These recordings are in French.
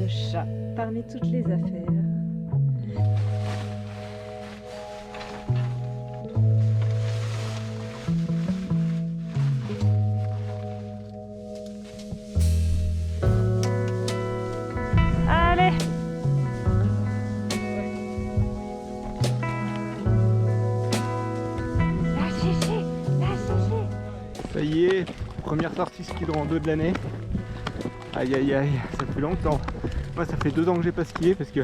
le chat parmi toutes les affaires. Allez! La chichi! La chichi! Ça y est, première sortie ski de rando de l'année. Aïe aïe aïe, ça fait longtemps. Moi ça fait 2 ans que j'ai pas skié parce que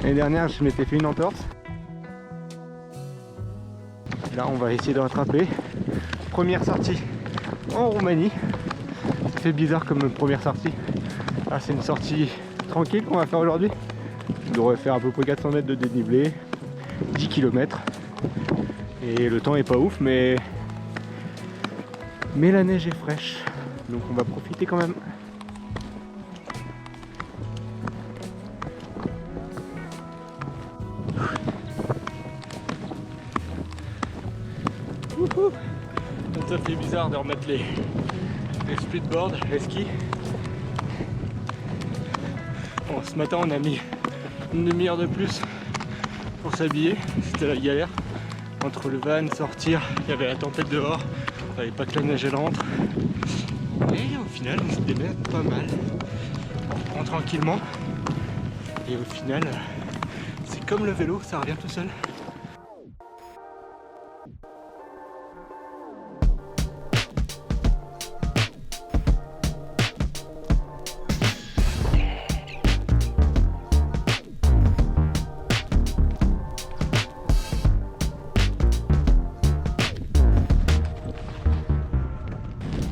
l'année dernière je m'étais fait une entorse. Là on va essayer de rattraper. Première sortie en Roumanie. Ça fait bizarre comme première sortie. Ah, c'est une sortie tranquille qu'on va faire aujourd'hui. On devrait faire à peu près 400 mètres de dénivelé, 10 km. Et le temps est pas ouf mais la neige est fraîche. Donc on va profiter quand même. Ça fait bizarre de remettre les splitboards, les skis. Bon, ce matin on a mis une demi-heure de plus pour s'habiller, c'était la galère. Entre le van, sortir, il y avait la tempête dehors, il fallait pas que la neige elle rentre. Et au final on se démène pas mal. On prend tranquillement. Et au final, c'est comme le vélo, ça revient tout seul.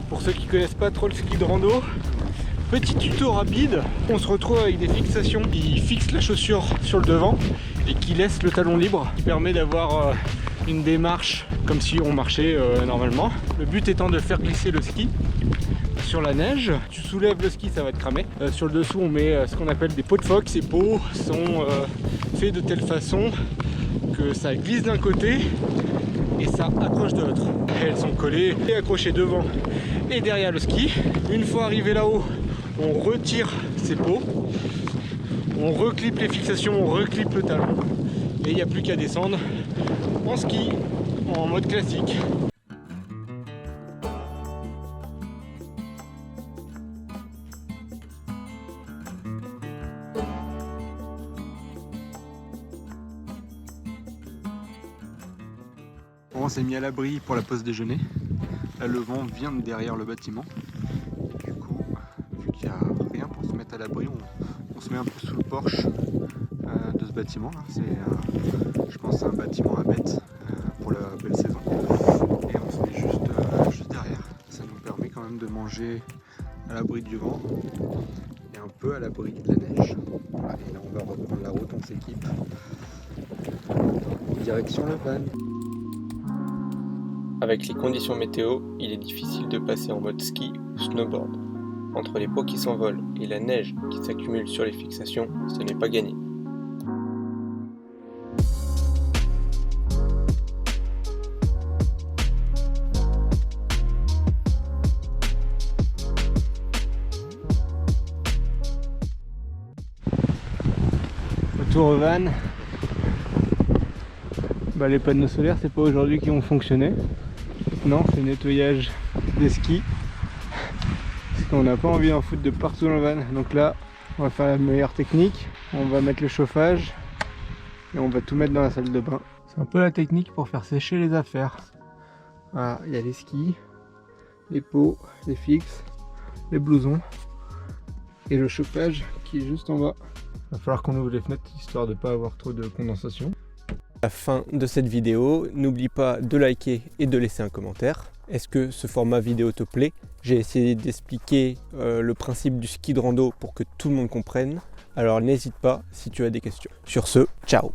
Pour ceux qui connaissent pas trop le ski de rando, petit tuto rapide, on se retrouve avec des fixations qui fixent la chaussure sur le devant et qui laissent le talon libre, qui permet d'avoir une démarche comme si on marchait normalement. Le but étant de faire glisser le ski sur la neige. Tu soulèves le ski, ça va te cramer. Sur le dessous on met ce qu'on appelle des pots de phoque. Ces pots sont faits de telle façon que ça glisse d'un côté et ça accroche de l'autre. Elles sont collées et accrochées devant et derrière le ski. Une fois arrivé là-haut, on retire ces pots, on reclipe les fixations, on reclipe le talon et il n'y a plus qu'à descendre en ski en mode classique. On s'est mis à l'abri pour la pause déjeuner. Là, le vent vient de derrière le bâtiment. Du coup, vu qu'il n'y a rien pour se mettre à l'abri, on se met un peu sous le porche de ce bâtiment. C'est, je pense, un bâtiment à bêtes pour la belle saison. Et on se met juste derrière. Ça nous permet quand même de manger à l'abri du vent et un peu à l'abri de la neige. Voilà, et là, on va reprendre la route, on s'équipe. Direction le van. Avec les conditions météo, il est difficile de passer en mode ski ou snowboard. Entre les pots qui s'envolent et la neige qui s'accumule sur les fixations, ce n'est pas gagné. Retour au van. Les panneaux solaires, c'est pas aujourd'hui qu'ils vont fonctionner. Non, c'est nettoyage des skis. Parce qu'on n'a pas envie d'en foutre de partout dans le van. Donc là, on va faire la meilleure technique. On va mettre le chauffage et on va tout mettre dans la salle de bain. C'est un peu la technique pour faire sécher les affaires. Voilà, il y a les skis, les pots, les fixes, les blousons et le chauffage qui est juste en bas. Il va falloir qu'on ouvre les fenêtres histoire de ne pas avoir trop de condensation. À la fin de cette vidéo, n'oublie pas de liker et de laisser un commentaire. Est-ce que ce format vidéo te plaît? J'ai essayé d'expliquer le principe du ski de rando pour que tout le monde comprenne. Alors n'hésite pas si tu as des questions. Sur ce, ciao!